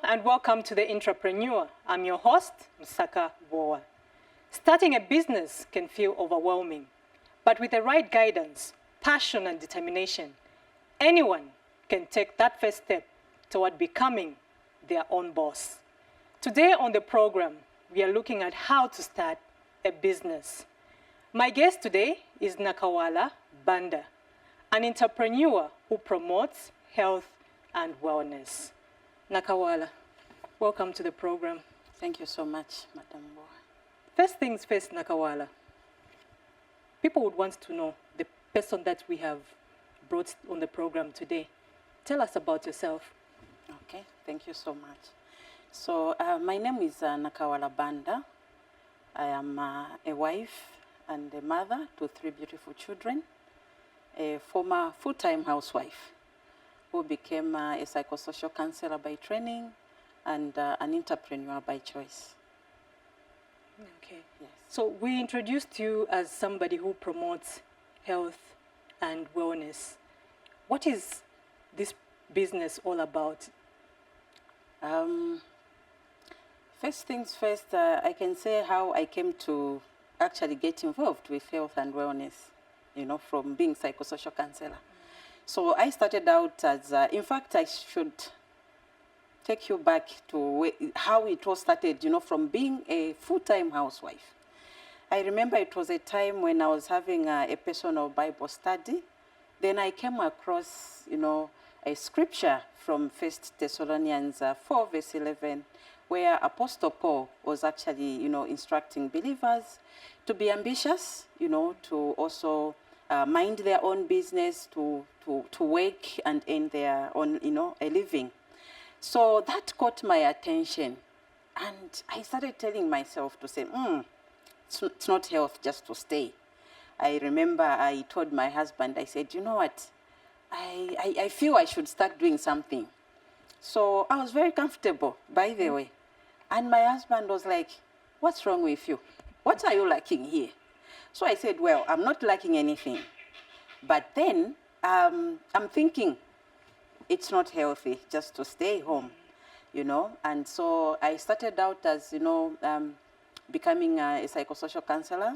Hello and welcome to the Entrepreneur. I'm your host, Msaka Boa. Starting a business can feel overwhelming, but with the right guidance, passion and determination, anyone can take that first step toward becoming their own boss. Today on the program, we are looking at how to start a business. My guest today is Nakawala Banda, an entrepreneur who promotes health and wellness. Nakawala, welcome to the program. Thank you so much, Madam Boa. First things first, Nakawala. People would want to know the person that we have brought on the program today. Tell us about yourself. Okay, thank you so much. So my name is Nakawala Banda. I am a wife and a mother to 3 beautiful children, a former full-time housewife who became a psychosocial counselor by training and an entrepreneur by choice. Okay. Yes. So we introduced you as somebody who promotes health and wellness. What is this business all about? First things first, I can say how I came to actually get involved with health and wellness, you know, from being psychosocial counselor. So I started out as, in fact, I should take you back to how it all started, you know, from being a full-time housewife. I remember it was a time when I was having a personal Bible study. Then I came across, you know, a scripture from 1 Thessalonians 4, verse 11, where Apostle Paul was actually, you know, instructing believers to be ambitious, you know, to also mind their own business, to work and earn their own, you know, a living. So that caught my attention. And I started telling myself to say, it's not health just to stay. I remember I told my husband, I said, you know what, I feel I should start doing something. So I was very comfortable, by the way. And my husband was like, what's wrong with you? What are you lacking here? So I said, well, I'm not lacking anything. But then I'm thinking it's not healthy just to stay home, you know. And so I started out as, you know, becoming a psychosocial counselor.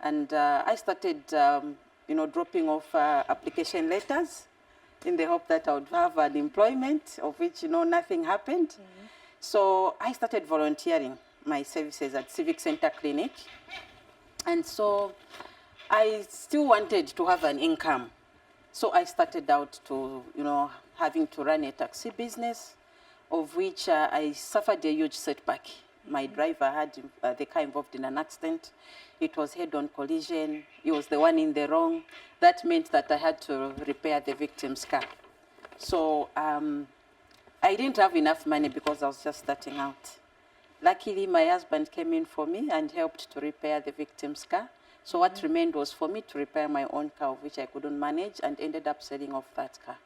And I started, you know, dropping off application letters in the hope that I would have an employment, of which, you know, nothing happened. So I started volunteering my services at Civic Center Clinic. And so I still wanted to have an income. So I started out to, you know, having to run a taxi business, of which I suffered a huge setback. My driver had the car involved in an accident. It was head-on collision. He was the one in the wrong. That meant that I had to repair the victim's car. So I didn't have enough money because I was just starting out. Luckily, my husband came in for me and helped to repair the victim's car. So what remained was for me to repair my own car, which I couldn't manage, and ended up selling off that car.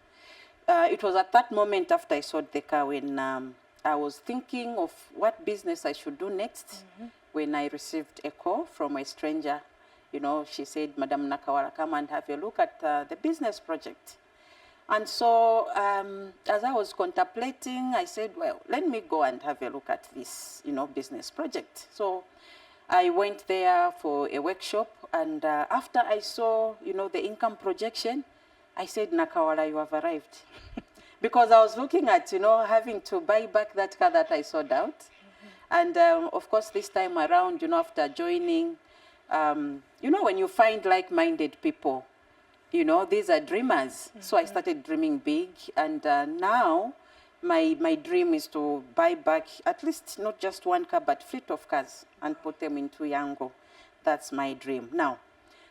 It was at that moment after I sold the car when I was thinking of what business I should do next, when I received a call from a stranger. You know, she said, Madam Nakawala, come and have a look at the business project. And so as I was contemplating, I said, well, let me go and have a look at this, you know, business project. So I went there for a workshop, and after I saw, you know, the income projection, I said, Nakawala, you have arrived. Because I was looking at, you know, having to buy back that car that I sold out. And of course, this time around, you know, after joining, you know, when you find like-minded people, you know, these are dreamers. So I started dreaming big, and now my dream is to buy back at least not just one car, but fleet of cars and put them into Yango. That's my dream. Now,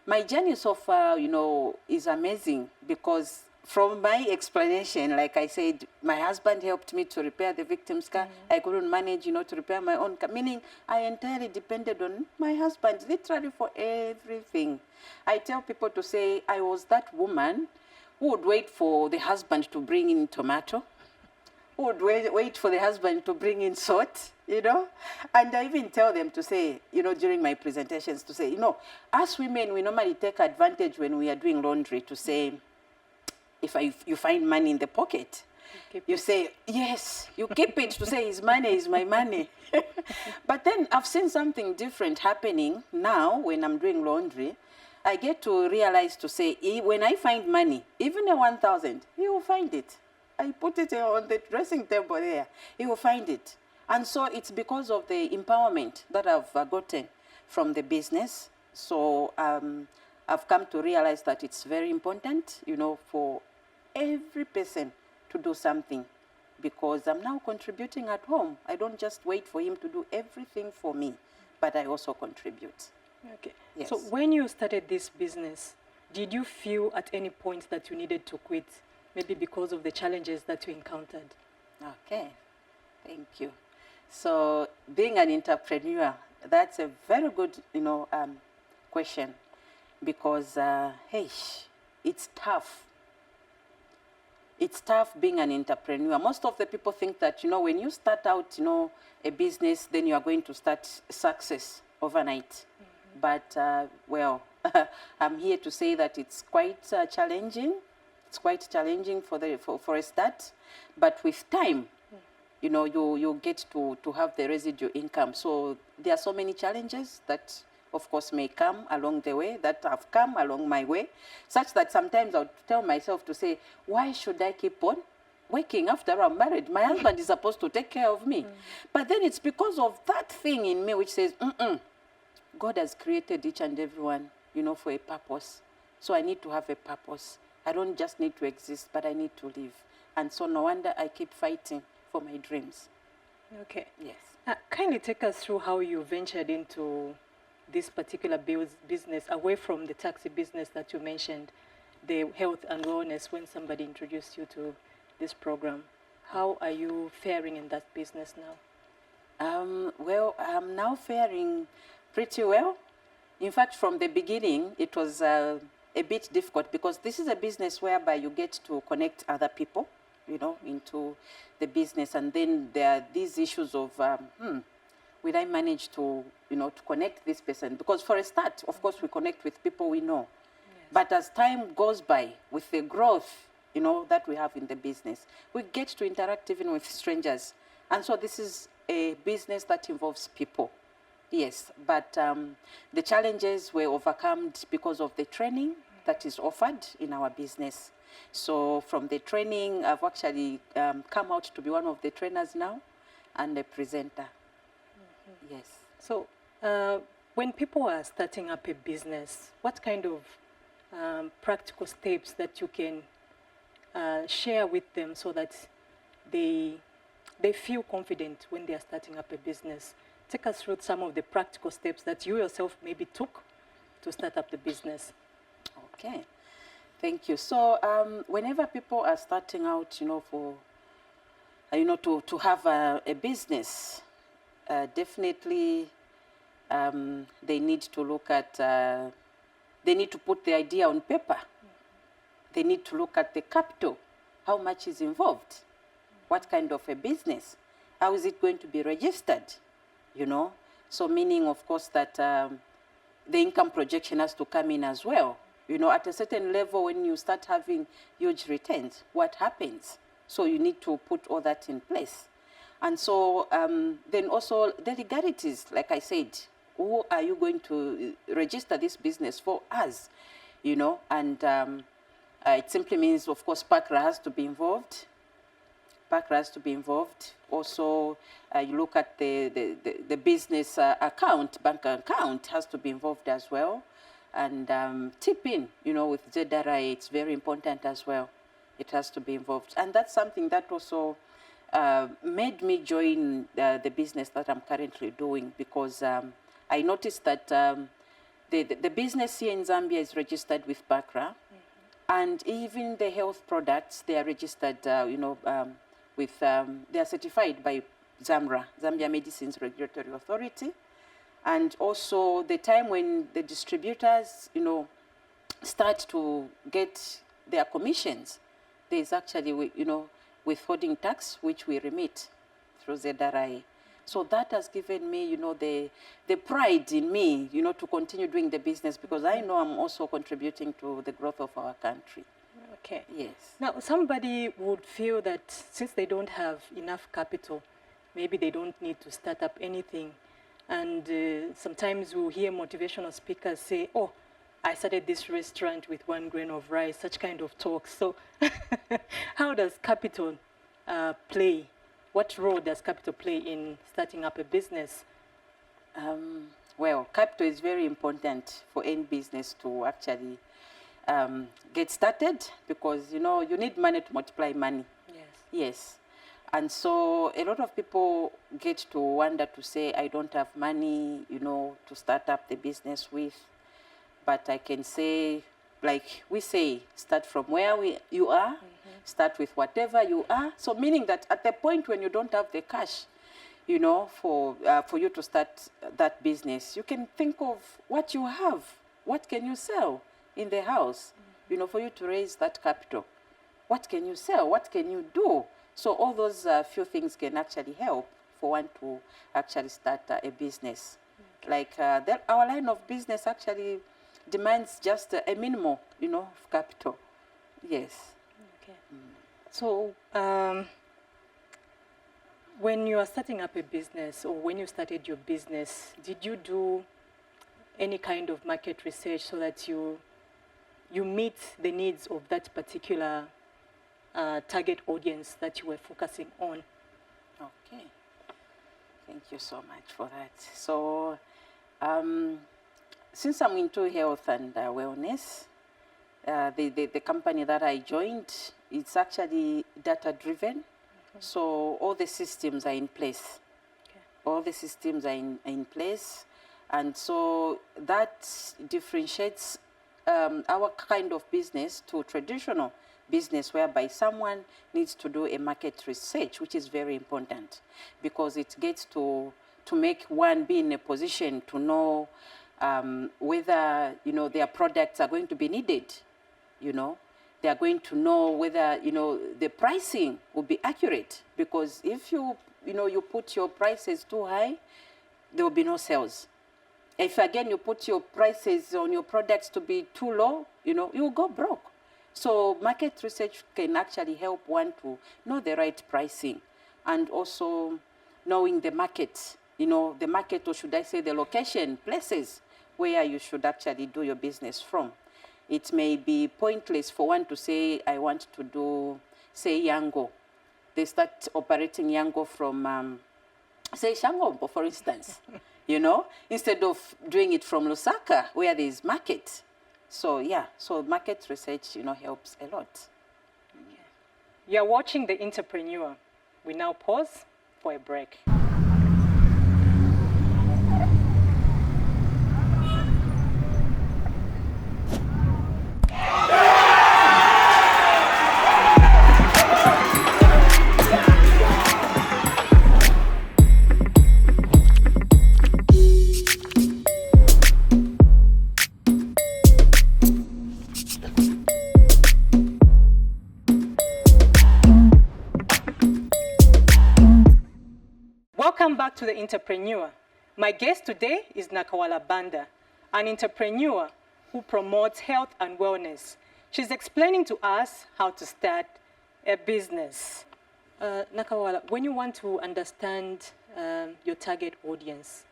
my journey so far, you know, is amazing because from my explanation, like I said, my husband helped me to repair the victim's car. I couldn't manage, you know, to repair my own car, meaning I entirely depended on my husband, literally for everything. I tell people to say I was that woman who would wait for the husband to bring in tomato, who would wait for the husband to bring in salt, you know. And I even tell them to say, you know, during my presentations to say, you know, us women, we normally take advantage when we are doing laundry to say, if you find money in the pocket, You say, yes, you keep it to say his money is my money. But then I've seen something different happening now when I'm doing laundry. I get to realize to say, when I find money, even a 1,000, he will find it. I put it on the dressing table there. He will find it. And so it's because of the empowerment that I've gotten from the business. So I've come to realize that it's very important, for every person to do something, because I'm now contributing at home. I don't just wait for him to do everything for me, but I also contribute. Okay. Yes. So when you started this business, did you feel at any point that you needed to quit, maybe because of the challenges that you encountered? Okay, thank you. So being an entrepreneur, that's a very good, question, because, hey, it's tough. It's tough being an entrepreneur. Most of the people think that, when you start out, a business, then you are going to start success overnight. Mm-hmm. But, well, I'm here to say that it's quite challenging. It's quite challenging for a start. But with time, you get to have the residual income. So there are so many challenges that, of course, may come along the way, that have come along my way, such that sometimes I would tell myself to say, why should I keep on working after I'm married? My husband is supposed to take care of me. But then it's because of that thing in me which says, God has created each and everyone, for a purpose. So I need to have a purpose. I don't just need to exist, but I need to live. And so no wonder I keep fighting for my dreams. Okay. Yes. Kindly take us through how you ventured into this particular business, away from the taxi business that you mentioned, the health and wellness, when somebody introduced you to this program. How are you faring in that business now? Well, I'm now faring pretty well. In fact, from the beginning, it was a bit difficult, because this is a business whereby you get to connect other people, into the business. And then there are these issues of, will I manage to, to connect this person? Because for a start, of course, we connect with people we know. Yes. But as time goes by, with the growth, that we have in the business, we get to interact even with strangers. And so this is a business that involves people. Yes, but the challenges were overcome because of the training that is offered in our business. So from the training, I've actually come out to be one of the trainers now and a presenter. Mm-hmm. Yes. So when people are starting up a business, what kind of practical steps that you can share with them so that they feel confident when they are starting up a business? Take us through some of the practical steps that you yourself maybe took to start up the business. Okay, thank you. So whenever people are starting out, to have a business, definitely they need to look at, they need to put the idea on paper. Mm-hmm. They need to look at the capital, how much is involved, what kind of a business, how is it going to be registered, So meaning, of course, that the income projection has to come in as well. At a certain level, when you start having huge returns, what happens? So you need to put all that in place. And so then also the legalities, like I said, who are you going to register this business for us? And it simply means, of course, PACRA has to be involved. PACRA has to be involved. Also, you look at the business account, bank account has to be involved as well. And tip in, with ZRI, it's very important as well. It has to be involved. And that's something that also made me join the business that I'm currently doing, because I noticed that the business here in Zambia is registered with PACRA. Mm-hmm. And even the health products, they are registered, with, they are certified by ZAMRA, Zambia Medicines Regulatory Authority. And also the time when the distributors, start to get their commissions, there's actually, withholding tax, which we remit through ZRI. So that has given me, the pride in me, to continue doing the business, because I know I'm also contributing to the growth of our country. Okay. Yes. Now, somebody would feel that since they don't have enough capital, maybe they don't need to start up anything. And sometimes we'll hear motivational speakers say, oh, I started this restaurant with 1 grain of rice, such kind of talk. So how does capital play? What role does capital play in starting up a business? Well, capital is very important for any business to actually get started, because, you know, you need money to multiply money. Yes. Yes. And so a lot of people get to wonder to say, I don't have money, you know, to start up the business with. But I can say, like we say, start from where you are, start with whatever you are. So meaning that at the point when you don't have the cash, you know, for you to start that business, you can think of what you have. What can you sell in the house, you know, for you to raise that capital? What can you sell? What can you do? So all those few things can actually help for one to actually start a business. Like our line of business actually demands just a minimum, you know, of capital. Yes. Okay. So when you are starting up a business, or when you started your business, did you do any kind of market research so that you meet the needs of that particular target audience that you were focusing on? Okay. Thank you so much for that. So since I'm into health and wellness, the company that I joined, it's actually data-driven. So all the systems are in place. Okay. All the systems are in place. And so that differentiates our kind of business to traditional business, whereby someone needs to do a market research, which is very important, because it gets to make one be in a position to know whether, you know, their products are going to be needed. You know, they are going to know whether, you know, the pricing will be accurate, because if you put your prices too high, there will be no sales. If again you put your prices on your products to be too low, you know, you will go broke. So market research can actually help one to know the right pricing, and also knowing the market, you know, the market, or should I say the location, places where you should actually do your business from. It may be pointless for one to say, I want to do, say, Yango. They start operating Yango from, say, Shangombo, for instance, you know, instead of doing it from Lusaka, where there is market. So, yeah, so market research, you know, helps a lot. You're watching The Enterpreneur. We now pause for a break. Welcome back to The Enterpreneur. My guest today is Nakawala Banda, an entrepreneur who promotes health and wellness. She's explaining to us how to start a business. Nakawala, when you want to understand your target audience,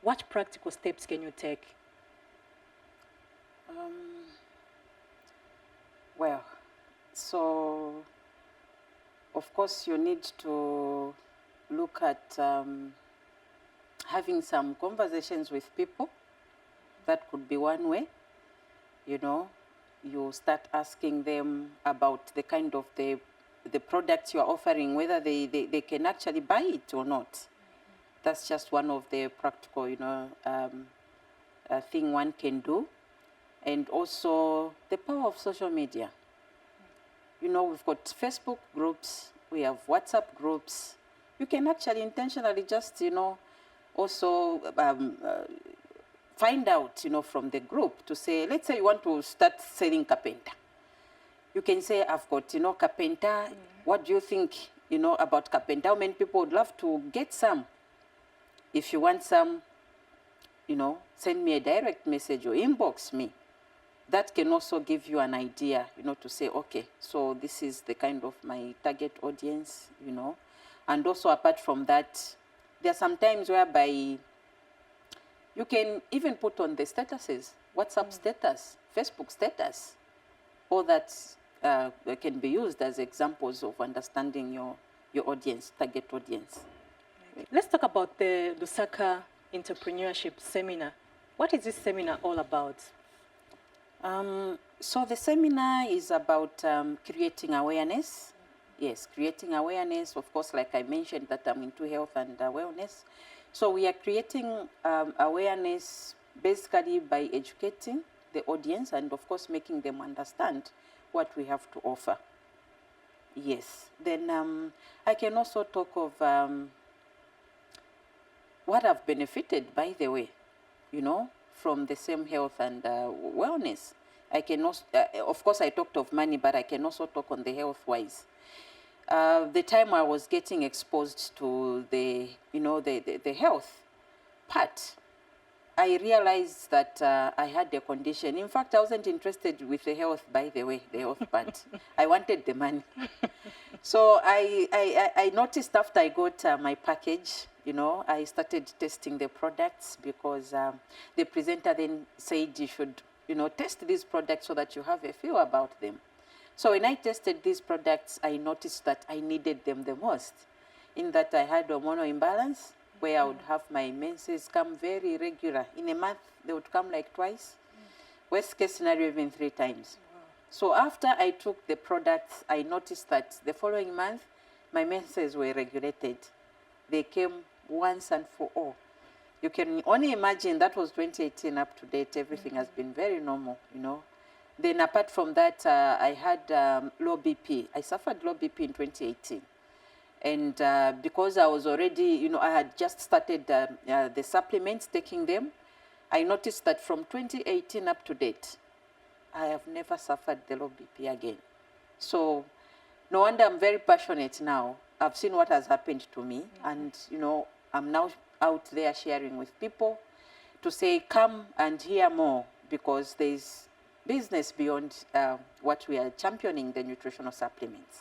what practical steps can you take? Well, so of course you need to look at having some conversations with people. That could be one way. You know, you start asking them about the kind of the products you are offering, whether they can actually buy it or not. That's just one of the practical, you know, thing one can do. And also the power of social media. You know, we've got Facebook groups, we have WhatsApp groups. You can actually intentionally just, you know, also find out, you know, from the group to say, let's say you want to start selling carpenter. You can say, I've got, you know, carpenter. What do you think, you know, about carpenter? How many people would love to get some? If you want some, you know, send me a direct message or inbox me. that can also give you an idea, to say, okay, so this is the kind of my target audience, And also apart from that, there are some times whereby you can even put on the statuses, WhatsApp status, Facebook status, all that can be used as examples of understanding your audience, target audience. Let's talk about the Lusaka Entrepreneurship Seminar. What is this seminar all about? So the seminar is about creating awareness. Yes, creating awareness. Of course, like I mentioned, that I'm into health and wellness. So we are creating awareness basically by educating the audience and, of course, making them understand what we have to offer. Yes. Then I can also talk of what I've benefited, by the way, from the same health and wellness. I can also, of course, I talked of money, but I can also talk on the health-wise. The time I was getting exposed to the health part, I realized that I had a condition. In fact, I wasn't interested with the health, by the way, the health part. I wanted the money. So I noticed after I got my package, I started testing the products because the presenter then said you should, test these products so that you have a feel about them. So when I tested these products, I noticed that I needed them the most, in that I had hormonal imbalance, where I would have my menses come very regular. In a month, they would come like twice. Worst case scenario, even 3 times. Wow. So after I took the products, I noticed that the following month, my menses were regulated. They came once and for all. You can only imagine that was 2018 up to date. Everything has been very normal, Then apart from that, I had low BP. I suffered low BP in 2018. And because I was already, I had just started the supplements, taking them, I noticed that from 2018 up to date, I have never suffered the low BP again. So no wonder I'm very passionate now. I've seen what has happened to me, and, I'm now out there sharing with people to say, come and hear more, because there's business beyond what we are championing, the nutritional supplements.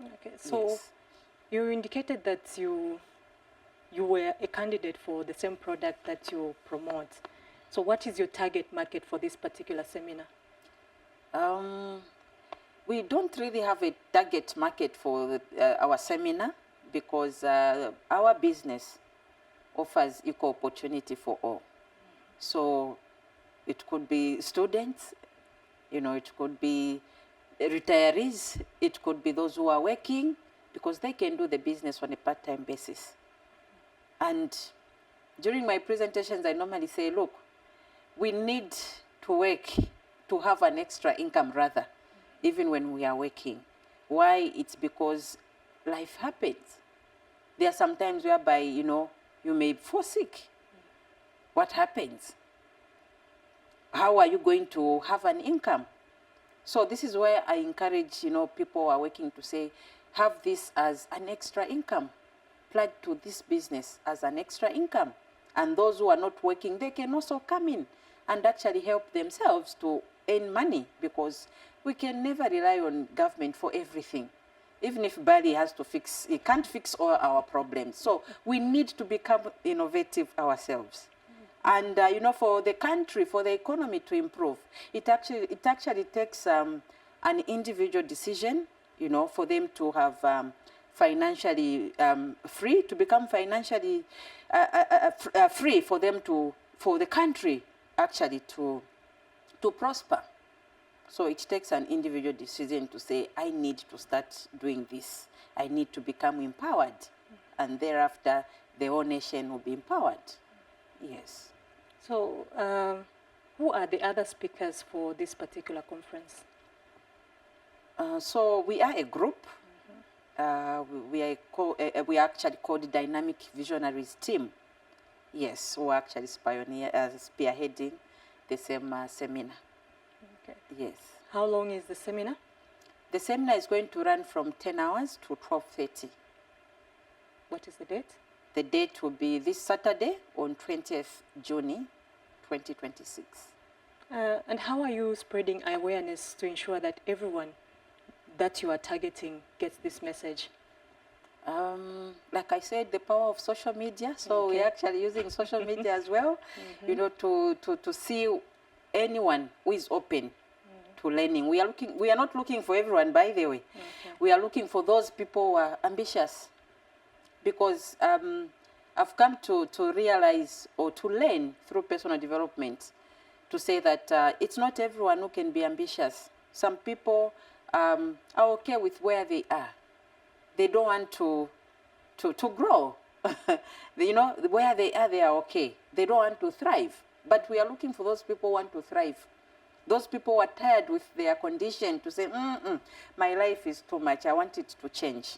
Okay, so yes. You indicated that you were a candidate for the same product that you promote. So what is your target market for this particular seminar? We don't really have a target market for our seminar, because our business offers equal opportunity for all. So it could be students, it could be retirees, it could be those who are working, because they can do the business on a part-time basis. And during my presentations, I normally say, look, we need to work to have an extra income, rather, even when we are working. Why? It's because life happens. There are some times whereby, you may fall sick. What happens? How are you going to have an income? So this is where I encourage, people who are working to say, have this as an extra income. Plug to this business as an extra income. And those who are not working, they can also come in and actually help themselves to earn money, because we can never rely on government for everything. Even if Bali has to fix, it can't fix all our problems. So we need to become innovative ourselves. And, for the country, for the economy to improve, it actually takes an individual decision, for them to have financially free, to become financially free, for them for the country actually to prosper. So it takes an individual decision to say, I need to start doing this. I need to become empowered. And thereafter, the whole nation will be empowered. Yes. So who are the other speakers for this particular conference? So we are a group. We are actually called Dynamic Visionaries Team. Yes, who are actually spearheading the same seminar. Okay. Yes. How long is the seminar? The seminar is going to run from 10 hours to 12:30. What is the date? The date will be this Saturday on 20th June, 2026. And how are you spreading awareness to ensure that everyone that you are targeting gets this message? Like I said, the power of social media. So we're actually using social media as well, you know, to see anyone who is open to learning. We are not looking for everyone, by the way. We are looking for those people who are ambitious. Because I've come to realize or to learn through personal development to say that it's not everyone who can be ambitious. Some people are okay with where they are. They don't want to grow. You know, where they are okay. They don't want to thrive. But we are looking for those people who want to thrive. Those people who are tired with their condition to say, my life is too much, I want it to change.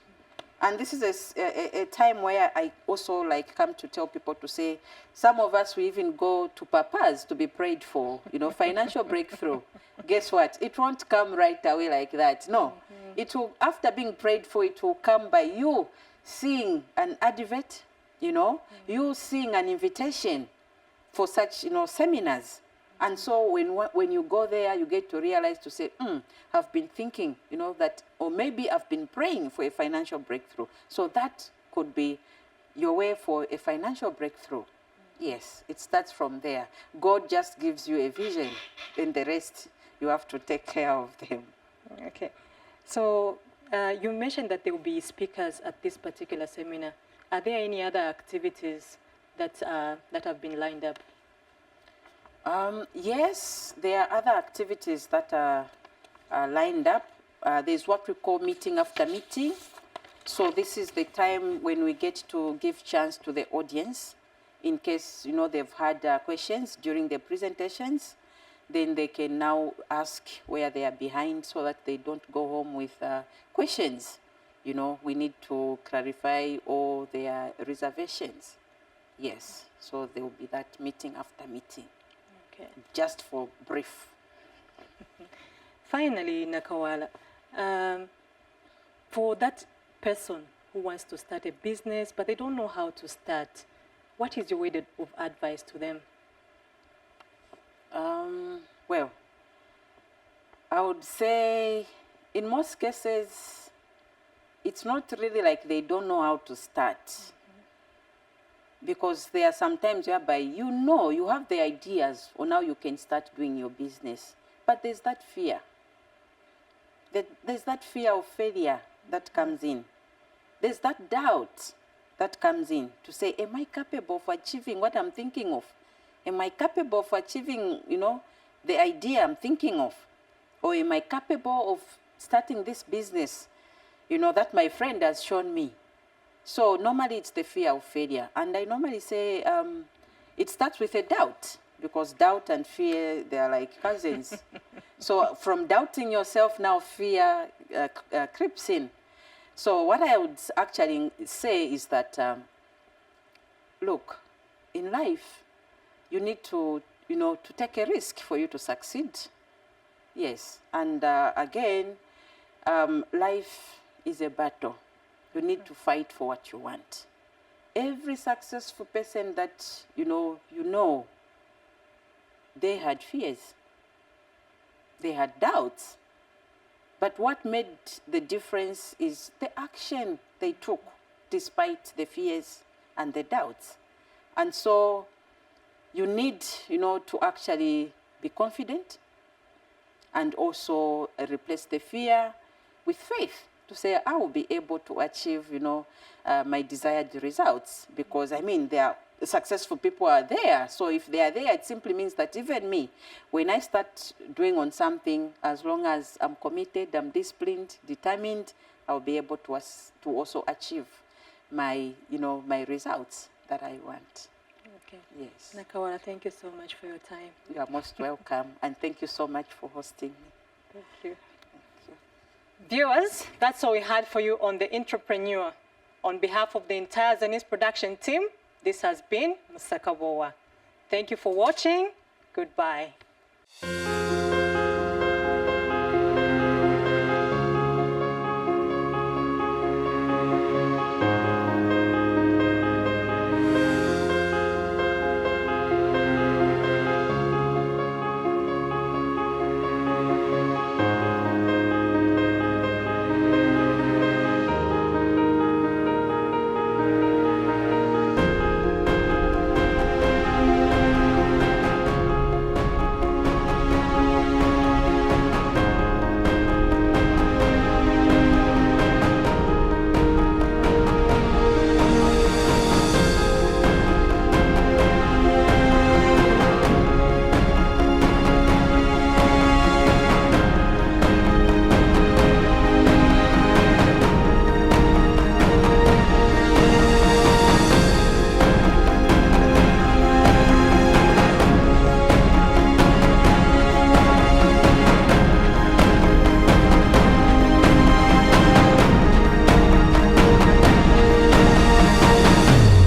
And this is a time where I also come to tell people to say, some of us, we even go to papas to be prayed for, you know, financial breakthrough. Guess what? It won't come right away like that. No. It will, after being prayed for, it will come by you seeing an advert, you know, you seeing an invitation for such, you know, seminars. And so when you go there, you get to realize to say, I've been thinking, you know, that, or maybe I've been praying for a financial breakthrough. So that could be your way for a financial breakthrough. Yes, it starts from there. God just gives you a vision, and the rest you have to take care of them. Okay. So you mentioned that there will be speakers at this particular seminar. Are there any other activities that have been lined up? Yes, there are other activities that are lined up. There's what we call meeting after meeting. So this is the time when we get to give chance to the audience in case, you know, they've had questions during the presentations. Then they can now ask where they are behind so that they don't go home with questions. You know, we need to clarify all their reservations. Yes, so there will be that meeting after meeting. Okay. Just for brief. Finally, Nakawala, for that person who wants to start a business but they don't know how to start, what is your word of advice to them? Well, I would say in most cases, it's not really like they don't know how to start. Because there are some times whereby you know, you have the ideas on how you can start doing your business. But there's that fear. There's that fear of failure that comes in. There's that doubt that comes in to say, am I capable of achieving what I'm thinking of? Am I capable of achieving, you know, the idea I'm thinking of? Or am I capable of starting this business, you know, that my friend has shown me? So normally it's the fear of failure. And I normally say it starts with a doubt, because doubt and fear, they are like cousins. So from doubting yourself, now fear creeps in. So what I would actually say is that, look, in life, you need to, you know, to take a risk for you to succeed. Yes. And again, life is a battle. You need to fight for what you want. Every successful person that you know, they had fears. They had doubts. But what made the difference is the action they took despite the fears and the doubts. And so you need, you know, to actually be confident and also replace the fear with faith. To say, I will be able to achieve, you know, my desired results. Because, I mean, there are successful people are there. So if they are there, it simply means that even me, when I start doing on something, as long as I'm committed, I'm disciplined, determined, I'll be able to also achieve my, you know, my results that I want. Okay. Yes. Nakawala, thank you so much for your time. You are most welcome. And thank you so much for hosting me. Thank you. Viewers, that's all we had for you on The Entrepreneur. On behalf of the entire Zenith production team, this has been Nakawala. Thank you for watching. Goodbye.